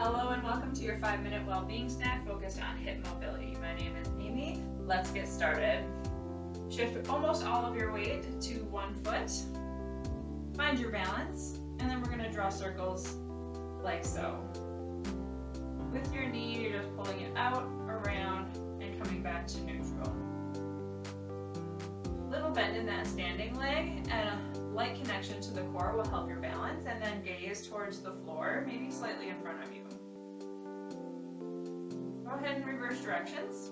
Hello and welcome to your 5-minute well-being snack focused on hip mobility. My name is Amy. Let's get started. Shift almost all of your weight to one foot. Find your balance, and then we're going to draw circles like so. With your knee, you're just pulling it out, around, and coming back to neutral. Little bend in that standing leg, and a light connection to the core will help your balance, and then gaze towards the floor, maybe slightly in front of you. Go ahead and reverse directions.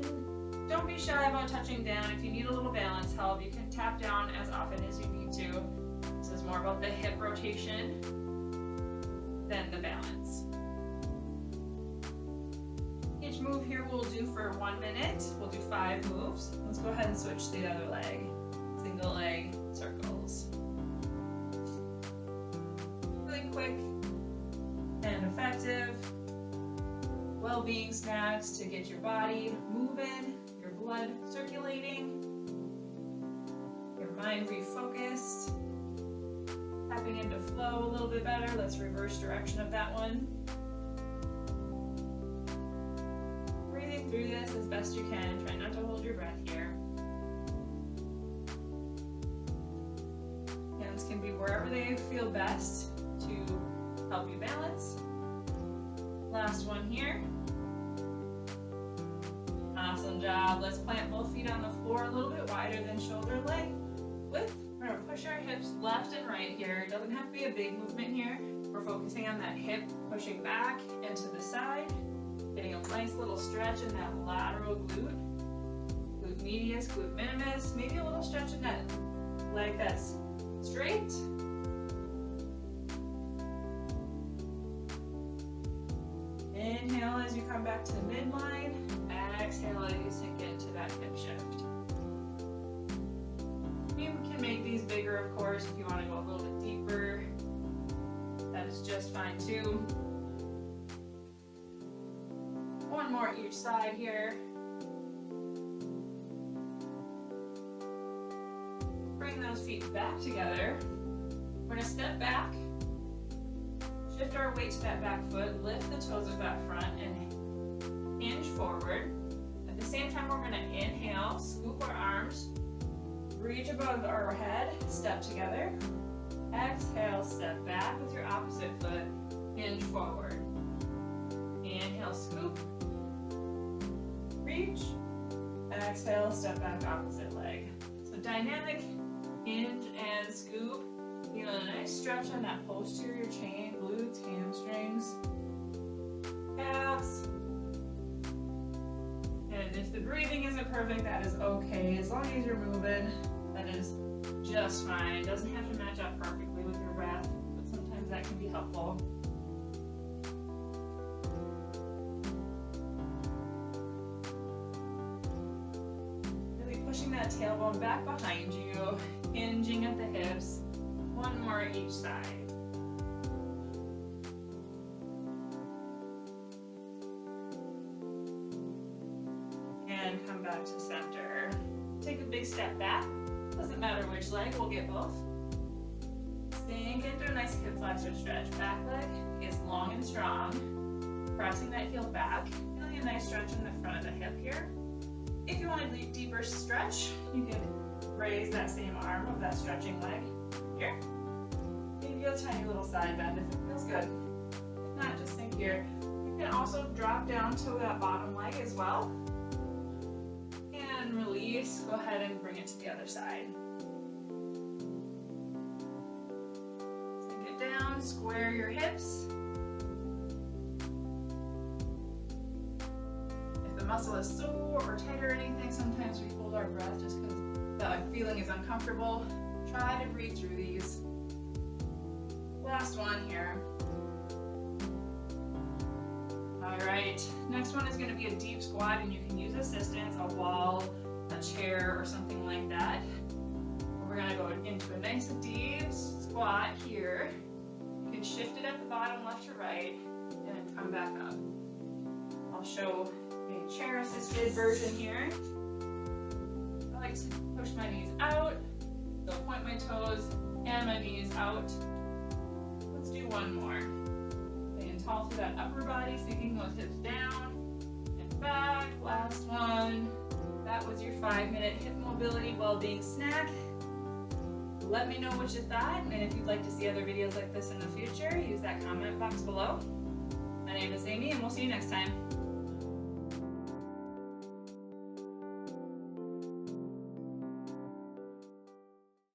And don't be shy about touching down. If you need a little balance help, you can tap down as often as you need to. This is more about the hip rotation than the balance. Each move here we'll do for 1 minute. We'll do 5 moves. Let's go ahead and switch to the other leg. Single leg circles. Really quick and effective well-being snacks to get your body moving, your blood circulating, your mind refocused, tapping into flow a little bit better. Let's reverse direction of that one. Breathing through this as best you can. Try not to hold your breath here. Hands can be wherever they feel best to help you balance. Last one here. Awesome job. Let's plant both feet on the floor a little bit wider than shoulder leg width. We're going to push our hips left and right here. It doesn't have to be a big movement here. We're focusing on that hip pushing back and to the side. Getting a nice little stretch in that lateral glute. Glute medius, glute minimus. Maybe a little stretch in that leg that's straight. Inhale as you come back to the midline. Exhale as you sink into that hip shift. You can make these bigger, of course, if you want to go a little bit deeper. That is just fine too. One more each side here. Bring those feet back together. We're going to step back. Shift our weight to that back foot, lift the toes of that front, and hinge forward. At the same time, we're going to inhale, scoop our arms, reach above our head, step together. Exhale, step back with your opposite foot, hinge forward. Inhale, scoop, reach. Exhale, step back, opposite leg. So dynamic hinge and scoop. Feeling a nice stretch on that posterior chain, glutes, hamstrings, calves. And if the breathing isn't perfect, that is okay. As long as you're moving, that is just fine. It doesn't have to match up perfectly with your breath, but sometimes that can be helpful. Really pushing that tailbone back behind you, hinging at the hips. One more each side. And come back to center. Take a big step back. Doesn't matter which leg, we'll get both. Sink into a nice hip flexor stretch. Back leg is long and strong. Pressing that heel back. Feeling a nice stretch in the front of the hip here. If you want a deeper stretch, you can raise that same arm of that stretching leg here. Maybe a tiny little side bend if it feels good. If not, just sink here. You can also drop down to that bottom leg as well. And release. Go ahead and bring it to the other side. Sink it down, square your hips. If the muscle is sore or tight or anything, sometimes we hold our breath just because the feeling is uncomfortable. Try to breathe through these. Last one here. All right, next one is going to be a deep squat, and you can use assistance, a wall, a chair, or something like that. We're going to go into a nice deep squat here. You can shift it at the bottom, left to right, and then come back up. I'll show a chair-assisted version here. I like to push my knees out, so point my toes and my knees out. Let's do one more. tall through that upper body, sinking those hips down and back. Last one. That was your 5-minute hip mobility well-being snack. Let me know what you thought, and if you'd like to see other videos like this in the future, use that comment box below. My name is Amy, and we'll see you next time.